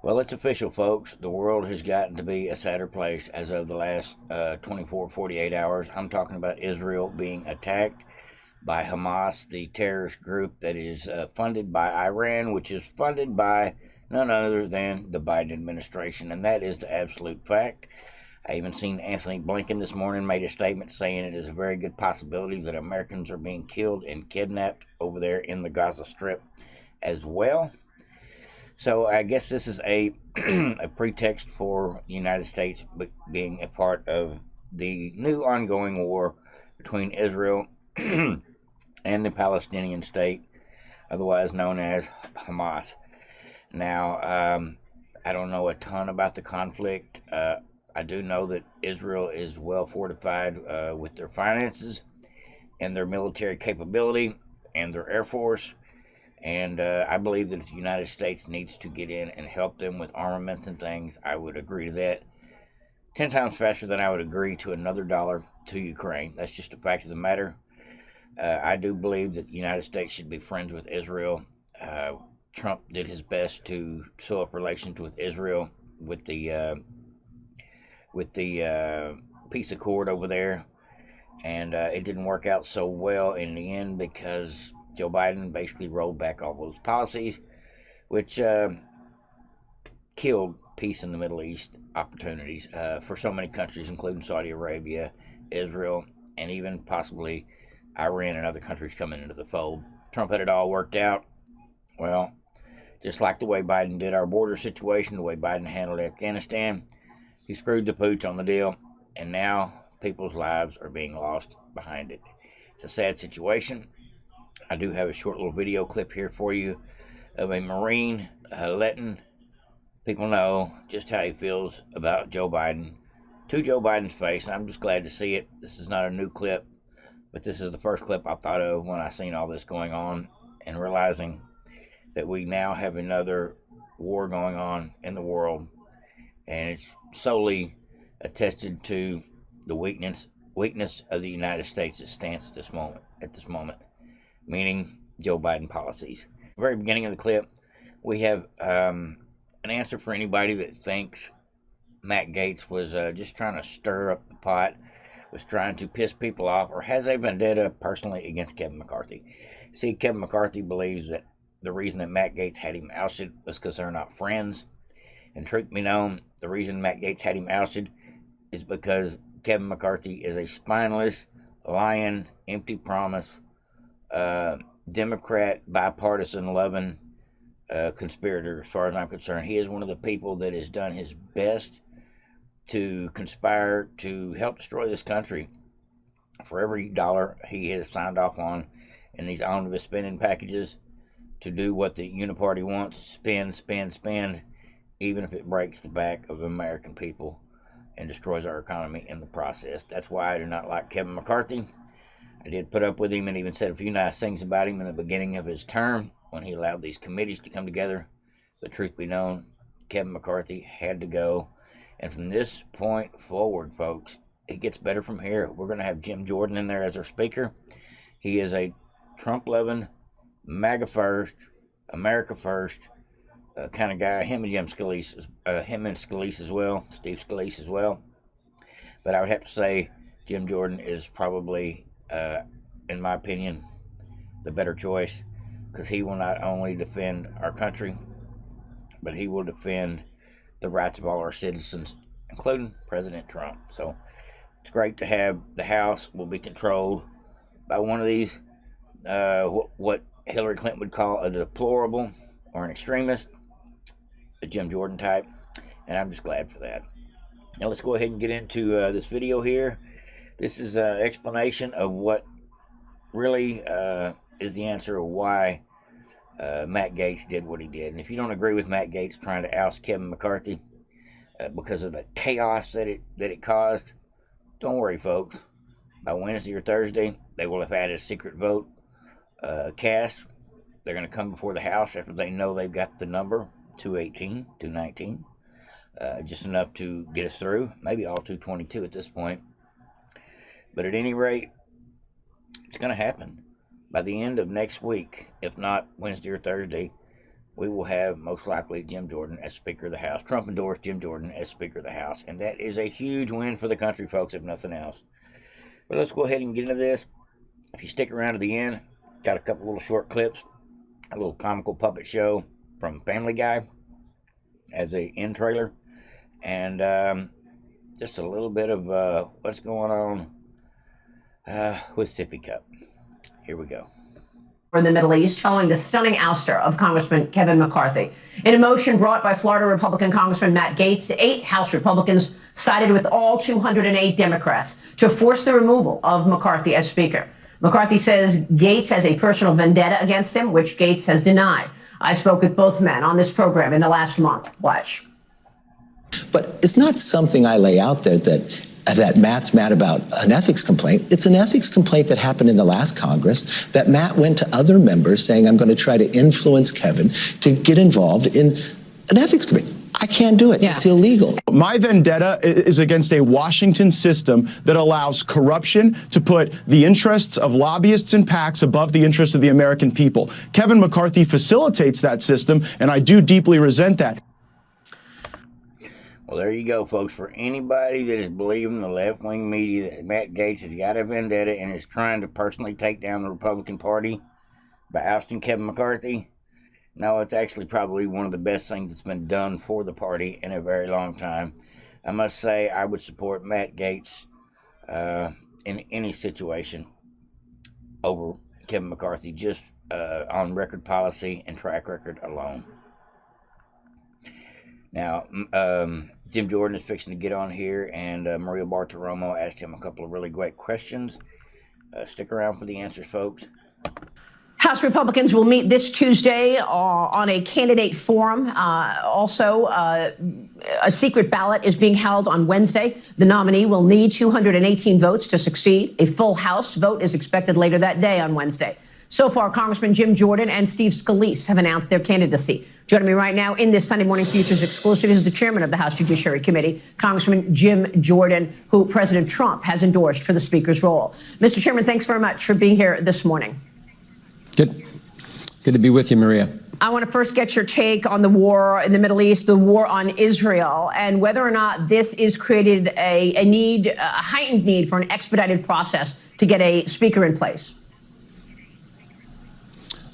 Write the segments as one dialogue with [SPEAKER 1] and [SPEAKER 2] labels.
[SPEAKER 1] Well, it's official, folks. The world has gotten to be a sadder place as of the last 24, 48 hours. I'm talking about Israel being attacked by Hamas, the terrorist group that is funded by Iran, which is funded by none other than the Biden administration. And that is the absolute fact. I even seen Anthony Blinken this morning made a statement saying it is a very good possibility that Americans are being killed and kidnapped over there in the Gaza Strip as well. So I guess this is a a pretext for the United States being a part of the new ongoing war between Israel and the Palestinian state, otherwise known as Hamas. Now, I don't know a ton about the conflict. I do know that Israel is well fortified with their finances and their military capability and their air force. And I believe that if the United States needs to get in and help them with armaments and things, I would agree to that 10 times faster than I would agree to another dollar to Ukraine. That's just a fact of the matter. I do believe that the United States should be friends with Israel. Trump did his best to sew up relations with Israel with the peace accord over there, and it didn't work out so well in the end because Joe Biden basically rolled back all those policies, which killed peace in the Middle East opportunities for so many countries, including Saudi Arabia, Israel, and even possibly Iran and other countries coming into the fold. Trump had it all worked out. Well, just like the way Biden did our border situation, the way Biden handled Afghanistan, he screwed the pooch on the deal, and now people's lives are being lost behind it. It's a sad situation. I do have a short little video clip here for you of a Marine letting people know just how he feels about Joe Biden to Joe Biden's face, and I'm just glad to see it. This is not a new clip, but this is the first clip I thought of when I seen all this going on and realizing that we now have another war going on in the world, and it's solely attested to the weakness of the United States' stance at this moment, meaning Joe Biden policies. At the very beginning of the clip, we have an answer for anybody that thinks Matt Gaetz was just trying to stir up the pot, was trying to piss people off, or has a vendetta personally against Kevin McCarthy. See, Kevin McCarthy believes that the reason that Matt Gaetz had him ousted was because they're not friends. And truth be known, the reason Matt Gaetz had him ousted is because Kevin McCarthy is a spineless, lying, empty promise, Democrat, bipartisan loving conspirator, as far as I'm concerned. He is one of the people that has done his best to conspire to help destroy this country. For every dollar he has signed off on in these omnibus spending packages to do what the uniparty wants, spend, even if it breaks the back of the American people and destroys our economy in the process. That's why I do not like Kevin McCarthy. I did put up with him and even said a few nice things about him in the beginning of his term when he allowed these committees to come together. But truth be known, Kevin McCarthy had to go. And from this point forward, folks, it gets better from here. We're going to have Jim Jordan in there as our speaker. He is a Trump-loving, MAGA first, America first kind of guy. Him and Scalise as well, Steve Scalise as well. But I would have to say Jim Jordan is probably, in my opinion, the better choice, because he will not only defend our country, but he will defend the rights of all our citizens, including President Trump. So it's great to have the House will be controlled by one of these, what Hillary Clinton would call a deplorable or an extremist, a Jim Jordan type, and I'm just glad for that. Now let's go ahead and get into this video here. This is an explanation of what really is the answer of why Matt Gaetz did what he did. And if you don't agree with Matt Gaetz trying to oust Kevin McCarthy because of the chaos that it caused, don't worry, folks. By Wednesday or Thursday, they will have had a secret vote cast. They're going to come before the House after they know they've got the number 218, 219, just enough to get us through. Maybe all 222 at this point. But at any rate, it's going to happen. By the end of next week, if not Wednesday or Thursday, we will have most likely Jim Jordan as Speaker of the House. Trump endorsed Jim Jordan as Speaker of the House, and that is a huge win for the country, folks, if nothing else. But let's go ahead and get into this. If you stick around to the end, got a couple little short clips, a little comical puppet show from Family Guy as a end trailer, and just a little bit of what's going on with Sippy Cup. Here we go.
[SPEAKER 2] In the Middle East following the stunning ouster of Congressman Kevin McCarthy. In a motion brought by Florida Republican Congressman Matt Gaetz, 8 House Republicans sided with all 208 Democrats to force the removal of McCarthy as Speaker. McCarthy says Gaetz has a personal vendetta against him, which Gaetz has denied. I spoke with both men on this program in the last month. Watch.
[SPEAKER 3] But it's not something I lay out there that Matt's mad about an ethics complaint. It's an ethics complaint that happened in the last Congress that Matt went to other members saying, I'm going to try to influence Kevin to get involved in an ethics committee. I can't do it. Yeah. It's illegal.
[SPEAKER 4] My vendetta is against a Washington system that allows corruption to put the interests of lobbyists and PACs above the interests of the American people. Kevin McCarthy facilitates that system, and I do deeply resent that.
[SPEAKER 1] Well, there you go, folks. For anybody that is believing the left-wing media that Matt Gaetz has got a vendetta and is trying to personally take down the Republican Party by ousting Kevin McCarthy, no, it's actually probably one of the best things that's been done for the party in a very long time. I must say I would support Matt Gaetz in any situation over Kevin McCarthy, just on record policy and track record alone. Now, Jim Jordan is fixing to get on here, and Maria Bartiromo asked him a couple of really great questions. Stick around for the answers, folks.
[SPEAKER 2] House Republicans will meet this Tuesday on a candidate forum. Also, a secret ballot is being held on Wednesday. The nominee will need 218 votes to succeed. A full House vote is expected later that day on Wednesday. So far, Congressman Jim Jordan and Steve Scalise have announced their candidacy. Joining me right now in this Sunday Morning Futures exclusive is the chairman of the House Judiciary Committee, Congressman Jim Jordan, who President Trump has endorsed for the Speaker's role. Mr. Chairman, thanks very much for being here this morning.
[SPEAKER 5] Good to be with you, Maria.
[SPEAKER 2] I want to first get your take on the war in the Middle East, the war on Israel, and whether or not this is created a heightened need for an expedited process to get a speaker in place.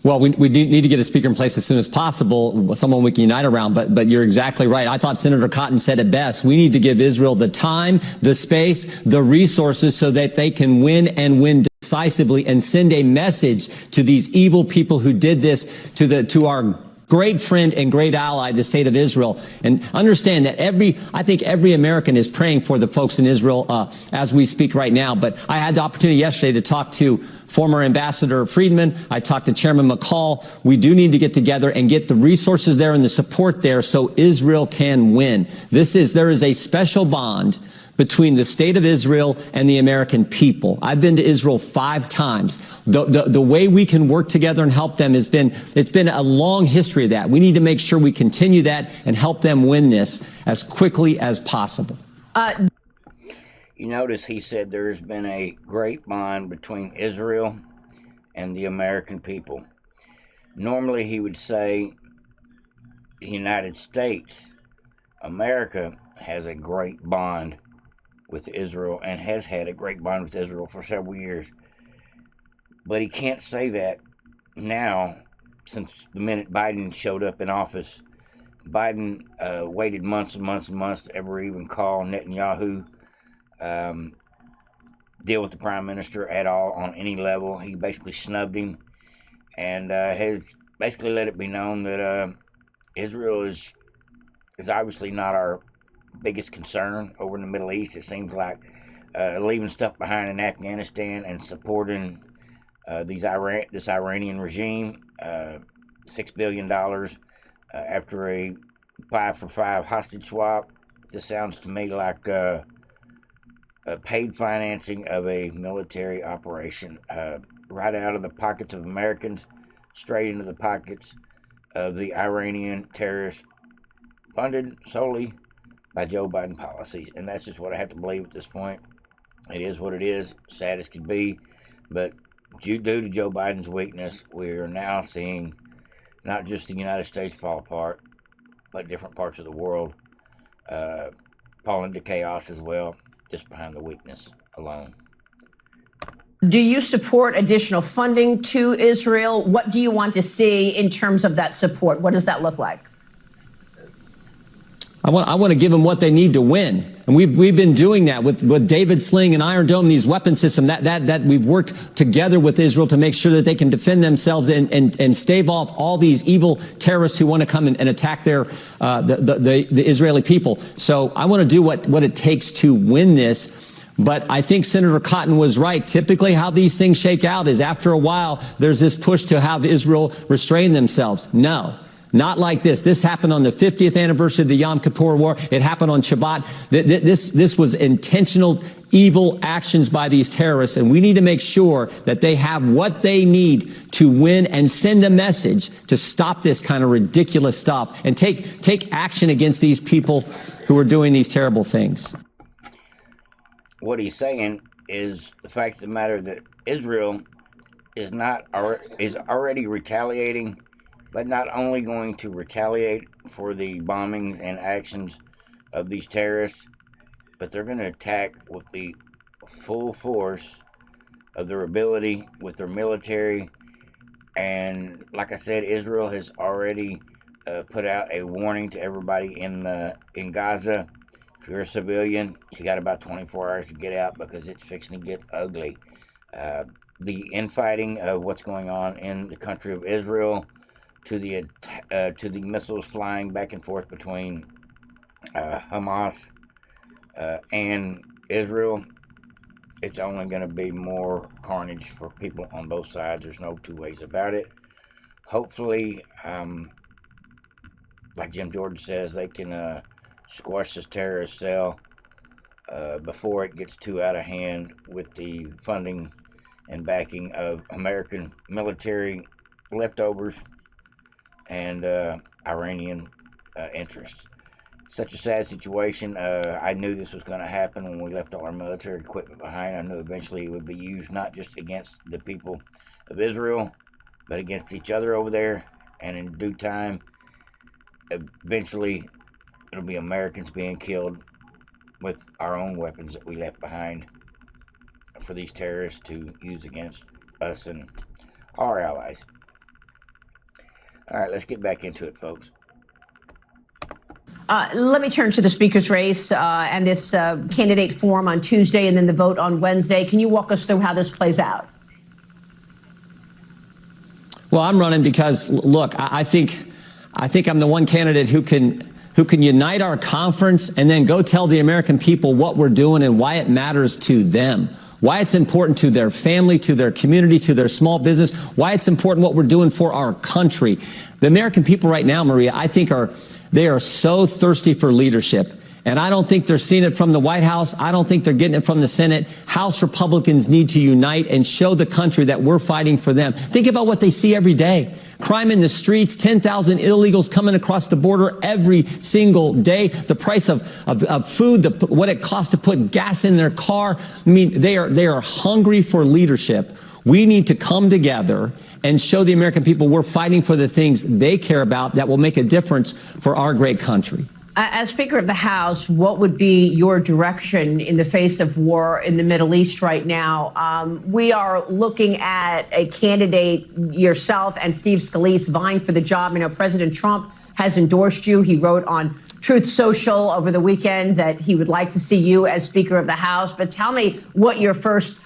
[SPEAKER 5] Well, we need to get a speaker in place as soon as possible, someone we can unite around, but you're exactly right. I thought Senator Cotton said it best. We need to give Israel the time, the space, the resources so that they can win and win decisively and send a message to these evil people who did this to our great friend and great ally, the state of Israel. And understand that I think every American is praying for the folks in Israel as we speak right now. But I had the opportunity yesterday to talk to former Ambassador Friedman. I talked to Chairman McCall. We do need to get together and get the resources there and the support there so Israel can win. There is a special bond between the state of Israel and the American people. I've been to Israel 5 times. The way we can work together and help them it's been a long history of that. We need to make sure we continue that and help them win this as quickly as possible.
[SPEAKER 1] You notice he said there's been a great bond between Israel and the American people. Normally he would say the United States, America, has a great bond with Israel and has had a great bond with Israel for several years. But he can't say that now, since the minute Biden showed up in office. Biden waited months and months and months to ever even call Netanyahu, deal with the prime minister at all on any level. He basically snubbed him and has basically let it be known that Israel is obviously not our biggest concern over in the Middle East. It seems like leaving stuff behind in Afghanistan and supporting this Iranian regime, $6 billion after a 5-for-5 hostage swap. This sounds to me like paid financing of a military operation, right out of the pockets of Americans, straight into the pockets of the Iranian terrorists, funded solely by Joe Biden policies. And that's just what I have to believe at this point. It is what it is, sad as could be, but due to Joe Biden's weakness, we're now seeing not just the United States fall apart, but different parts of the world fall into chaos as well, just behind the weakness alone.
[SPEAKER 2] Do you support additional funding to Israel? What do you want to see in terms of that support? What does that look like?
[SPEAKER 5] I want to give them what they need to win. And we've been doing that with David Sling and Iron Dome, these weapon systems that we've worked together with Israel to make sure that they can defend themselves and stave off all these evil terrorists who want to come and attack the Israeli people. So I want to do what it takes to win this. But I think Senator Cotton was right. Typically how these things shake out is after a while, there's this push to have Israel restrain themselves. No. Not like this. This happened on the 50th anniversary of the Yom Kippur War. It happened on Shabbat. This was intentional evil actions by these terrorists, and we need to make sure that they have what they need to win and send a message to stop this kind of ridiculous stuff and take action against these people who are doing these terrible things.
[SPEAKER 1] What he's saying is the fact of the matter that Israel is already retaliating, but not only going to retaliate for the bombings and actions of these terrorists, but they're going to attack with the full force of their ability, with their military. And like I said, Israel has already put out a warning to everybody in Gaza. If you're a civilian, you got about 24 hours to get out because it's fixing to get ugly. The infighting of what's going on in the country of Israel, to the missiles flying back and forth between Hamas and Israel, it's only going to be more carnage for people on both sides. There's no two ways about it. Hopefully, like Jim Jordan says, they can squash this terrorist cell before it gets too out of hand with the funding and backing of American military leftovers and Iranian interests. Such a sad situation. I knew this was going to happen when we left all our military equipment behind. I knew eventually it would be used not just against the people of Israel, but against each other over there. And in due time, eventually, it'll be Americans being killed with our own weapons that we left behind for these terrorists to use against us and our allies. All right, let's get back into it, folks.
[SPEAKER 2] Let me turn to the speaker's race and this candidate forum on Tuesday and then the vote on Wednesday. Can you walk us through how this plays out?
[SPEAKER 5] Well, I'm running because, look, I think I'm the one candidate who can unite our conference and then go tell the American people what we're doing and why it matters to them. Why it's important to their family, to their community, to their small business, why it's important what we're doing for our country. The American people right now, Maria, I think they are so thirsty for leadership. And I don't think they're seeing it from the White House. I don't think they're getting it from the Senate. House Republicans need to unite and show the country that we're fighting for them. Think about what they see every day. Crime in the streets, 10,000 illegals coming across the border every single day. The price of food, what it costs to put gas in their car. I mean, they are hungry for leadership. We need to come together and show the American people we're fighting for the things they care about that will make a difference for our great country.
[SPEAKER 2] As Speaker of the House, what would be your direction in the face of war in the Middle East right now? We are looking at a candidate, yourself and Steve Scalise, vying for the job. You know, President Trump has endorsed you. He wrote on Truth Social over the weekend that he would like to see you as Speaker of the House. But tell me what your first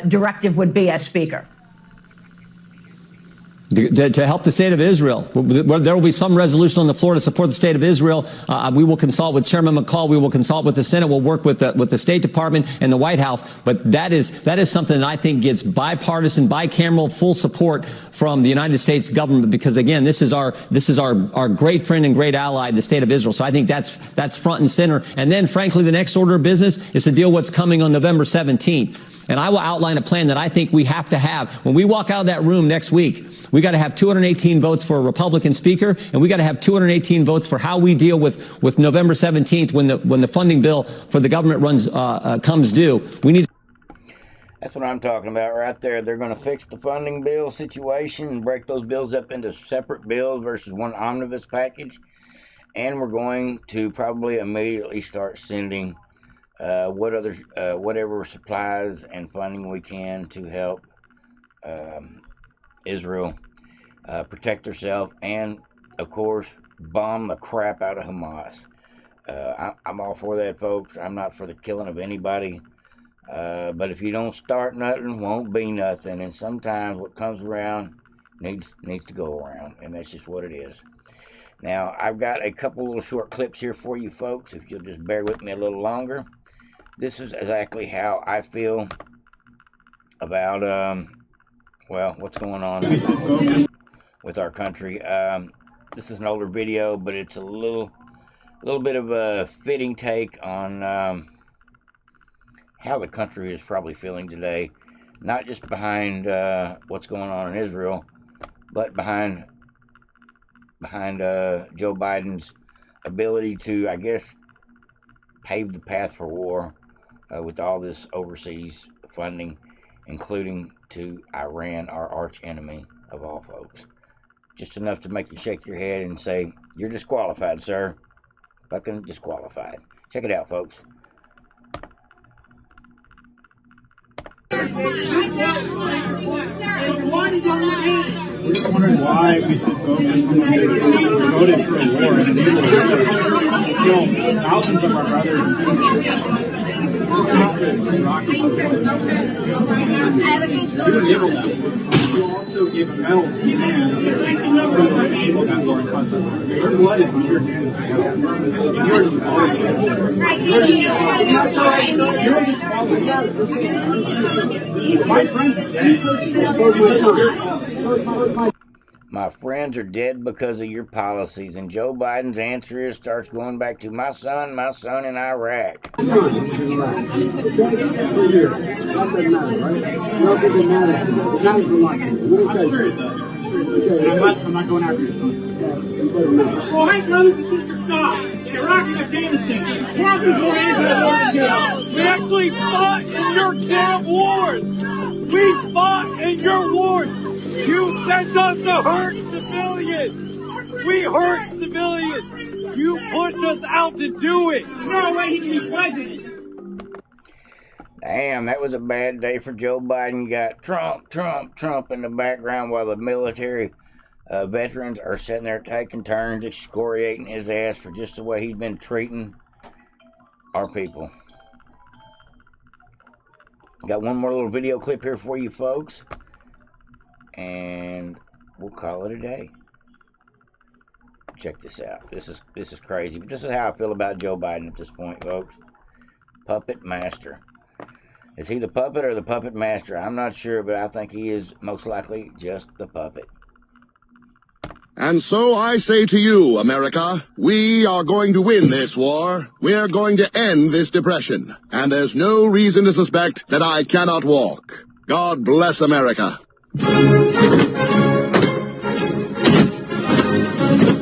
[SPEAKER 2] directive would be as Speaker.
[SPEAKER 5] To help the state of Israel. There will be some resolution on the floor to support the state of Israel. We will consult with Chairman McCall. We will consult with the Senate. We'll work with the State Department and the White House. But that is something that I think gets bipartisan, bicameral, full support from the United States government. Because again, this is our great friend and great ally, the state of Israel. So I think that's front and center. And then, frankly, the next order of business is to deal with what's coming on November 17th. And I will outline a plan that I think we have to have. When we walk out of that room next week, we got to have 218 votes for a Republican speaker, and we got to have 218 votes for how we deal with November 17th when the funding bill for the government comes due. We need.
[SPEAKER 1] That's what I'm talking about right there. They're going to fix the funding bill situation and break those bills up into separate bills versus one omnibus package. And we're going to probably immediately start sending whatever supplies and funding we can to help Israel protect herself and, of course, bomb the crap out of Hamas. I'm all for that, folks. I'm not for the killing of anybody. But if you don't start nothing, won't be nothing. And sometimes what comes around needs to go around. And that's just what it is. Now, I've got a couple little short clips here for you folks. If you'll just bear with me a little longer. This is exactly how I feel about, well, what's going on with our country. This is an older video, but it's a little bit of a fitting take on how the country is probably feeling today, not just behind what's going on in Israel, but behind Joe Biden's ability to, I guess, pave the path for war with all this overseas funding, including to Iran, our arch enemy of all folks. Just enough to make you shake your head and say, "You're disqualified, sir." Fucking disqualified. Check it out, folks.
[SPEAKER 6] We're wondering why we should voted for a war in thousands of our brothers and sisters. You also gave a medal to the man who enabled that war in Kosovo. Your blood is on your hands. You're disqualified. My friends are dead.
[SPEAKER 1] My friends are dead because of your policies, and Joe Biden's answer starts going back to my son in Iraq.
[SPEAKER 6] I'm sure it does. I'm not going after your son. Well, my brothers and sisters died in Iraq and Afghanistan. Trump is more anti-war. We actually fought in your damn wars. We fought in your wars. You sent us to hurt civilians. We hurt civilians. You pushed us out to do it. No way he can be president.
[SPEAKER 1] Damn, that was a bad day for Joe Biden. You got Trump in the background while the military veterans are sitting there taking turns excoriating his ass for just the way he's been treating our people. Got one more little video clip here for you folks, and we'll call it a day. Check this out. This is crazy, but this is how I feel about Joe Biden at this point, folks. Puppet master. Is he the puppet or the puppet master? I'm not sure, but I think he is most likely just the puppet.
[SPEAKER 7] And so I say to you, America, we are going to win this war. We're going to end this depression. And there's no reason to suspect that I cannot walk. God bless America.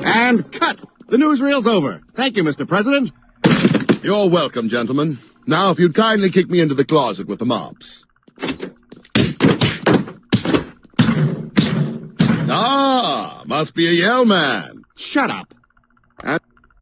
[SPEAKER 7] And cut! The newsreel's over. Thank you, Mr. President. You're welcome, gentlemen. Now, if you'd kindly kick me into the closet with the mops. Ah, must be a Yale man. Shut up. And